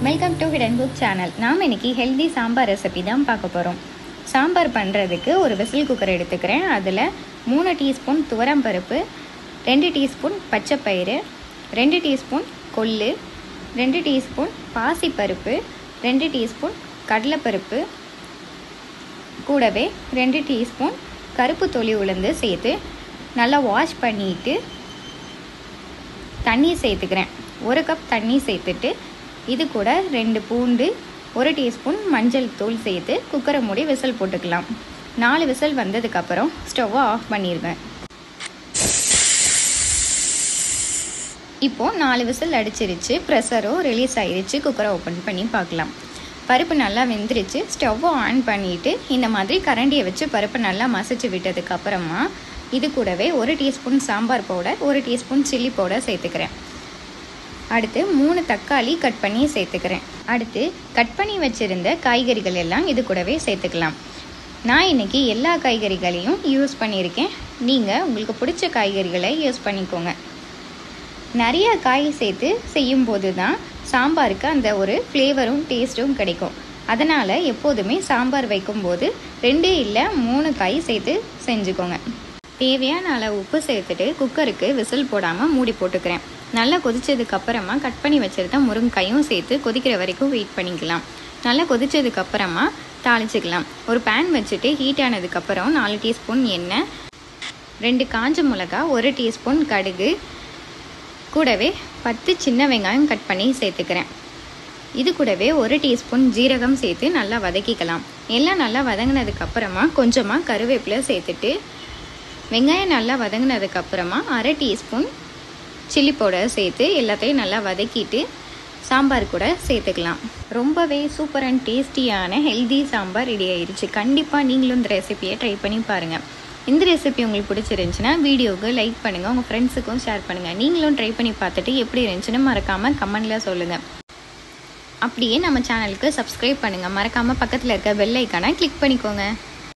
Welcome to hidden cook channel. நாம் இன்றைக்கி healthy sambar recipe தான் பார்க்க போகிறோம். சாம்பார் பண்ணுறதுக்கு ஒரு விசில் குக்கர் எடுத்துக்கிறேன். அதில் 3 டீஸ்பூன் துவரம்பருப்பு, 2 டீஸ்பூன் பச்சைப்பயிறு, 2 டீஸ்பூன் கொள்ளு, 2 டீஸ்பூன் பாசிப்பருப்பு, 2 டீஸ்பூன் கடலைப்பருப்பு, கூடவே 2 டீஸ்பூன் கருப்பு தொளி உளுந்து சேர்த்து நல்லா வாஷ் பண்ணிவிட்டு தண்ணி சேர்த்துக்கிறேன். 1 கப் தண்ணி சேர்த்துட்டு இது கூட 2 பூண்டு, 1 டீஸ்பூன் மஞ்சள் தூள் சேர்த்து குக்கரை மூடி விசில் போட்டுக்கலாம். 4 விசில் வந்ததுக்கப்புறம் ஸ்டவ்வை ஆஃப் பண்ணிடுவேன். இப்போது 4 விசில் அடிச்சிருச்சு, ப்ரெஷரும் ரிலீஸ் ஆகிடுச்சு. குக்கரை ஓப்பன் பண்ணி பார்க்கலாம். பருப்பு நல்லா வெந்துருச்சு. ஸ்டவ்வை ஆன் பண்ணிவிட்டு இந்த மாதிரி கரண்டியை வச்சு பருப்பு நல்லா மசிச்சு விட்டதுக்கப்புறமா இது கூடவே 1 teaspoon sambar powder, 1 teaspoon chilli powder சேர்த்துக்கிறேன். அடுத்து 3 தக்காளி கட் பண்ணி சேர்த்துக்கிறேன். அடுத்து கட் பண்ணி வச்சுருந்த காய்கறிகள் எல்லாம் இது கூடவே சேர்த்துக்கலாம். நான் இன்றைக்கி எல்லா காய்கறிகளையும் யூஸ் பண்ணியிருக்கேன். நீங்கள் உங்களுக்கு பிடிச்ச காய்கறிகளை யூஸ் பண்ணிக்கோங்க. நிறைய காய் சேர்த்து செய்யும்போது தான் சாம்பாருக்கு அந்த ஒரு ஃப்ளேவரும் டேஸ்ட்டும் கிடைக்கும். அதனால் எப்போதுமே சாம்பார் வைக்கும்போது 2 இல்லை 3 காய் சேர்த்து செஞ்சுக்கோங்க. தேவையான அளவு உப்பு சேர்த்துட்டு குக்கருக்கு விசில் போடாமல் மூடி போட்டுக்கிறேன். நல்லா கொதிச்சதுக்கப்புறமா கட் பண்ணி வச்சுருந்த முருங்கைக்காயும் சேர்த்து கொதிக்கிற வரைக்கும் வெயிட் பண்ணிக்கலாம். நல்லா கொதிச்சதுக்கப்புறமா தாளிச்சிக்கலாம். ஒரு பேன் வச்சுட்டு ஹீட் ஆனதுக்கப்புறம் 4 டீஸ்பூன் எண்ணெய், 2 காஞ்ச மிளகா, 1 டீஸ்பூன் கடுகு, கூடவே 10 சின்ன வெங்காயம் கட் பண்ணி சேர்த்துக்கிறேன். இது கூடவே 1 டீஸ்பூன் ஜீரகம் சேர்த்து நல்லா வதக்கிக்கலாம். எல்லாம் நல்லா வதங்கினதுக்கப்புறமா கொஞ்சமாக கருவேப்பிலை சேர்த்துட்டு வெங்காயம் நல்லா வதங்கினதுக்கப்புறமா 1/2 டீஸ்பூன் சில்லி பவுடர் சேர்த்து எல்லாத்தையும் நல்லா வதக்கிட்டு சாம்பார் கூட சேர்த்துக்கலாம். ரொம்பவே சூப்பர் அண்ட் டேஸ்டியான ஹெல்தி சாம்பார் ரெடி ஆயிடுச்சு. கண்டிப்பாக நீங்களும் இந்த ரெசிபியை ட்ரை பண்ணி பாருங்கள். இந்த ரெசிபி உங்களுக்கு பிடிச்சிருந்துச்சுன்னா வீடியோவுக்கு லைக் பண்ணுங்கள், உங்கள் ஃப்ரெண்ட்ஸுக்கும் ஷேர் பண்ணுங்கள். நீங்களும் ட்ரை பண்ணி பார்த்துட்டு எப்படி இருந்துச்சுன்னு மறக்காமல் கமெண்டில் சொல்லுங்கள். அப்படியே நம்ம சேனலுக்கு சப்ஸ்கிரைப் பண்ணுங்கள். மறக்காமல் பக்கத்தில் இருக்க பெல் ஐக்கானை கிளிக் பண்ணிக்கோங்க.